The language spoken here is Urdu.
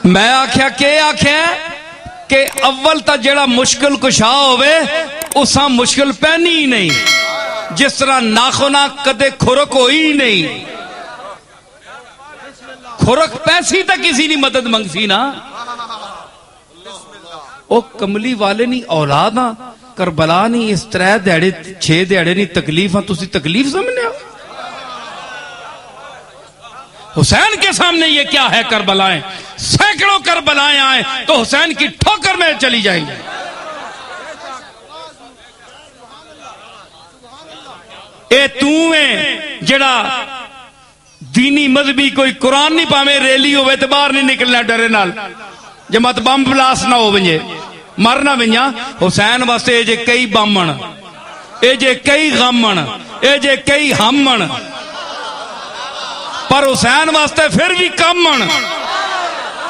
میں آکھیا کہ اول تا جڑا مشکل کشا ہوئے اساں مشکل پہنی ہی نہیں، جس طرح ناخنا کدے کھرک ہوئی نہیں، کھرک پیسی تا کسی نہیں مدد منگسی نا، او کملی والے نہیں اولاد ہاں، کربلا نہیں اس 3 دیڑے 6 دیڑے نہیں تکلیف ہاں، تسی تکلیف سمجھنے ہو؟ حسین کے سامنے یہ کیا ہے کربلائیں، سینکڑوں کربلائیں آئیں تو حسین کی ٹھوکر میں چلی جائیں گے۔ اے تویں جڑا دینی مذہبی کوئی قرآن نہیں پاویں ریلی ہوئے تو باہر نہیں نکلنا ڈرے نال جماعت بم بلاس نہ ہو ونجے مرنا ونجا حسین واسطے اے جے کئی بامن اے جے کئی غمن اے جے کئی ہمن پر حسین واسطے پھر بھی کمن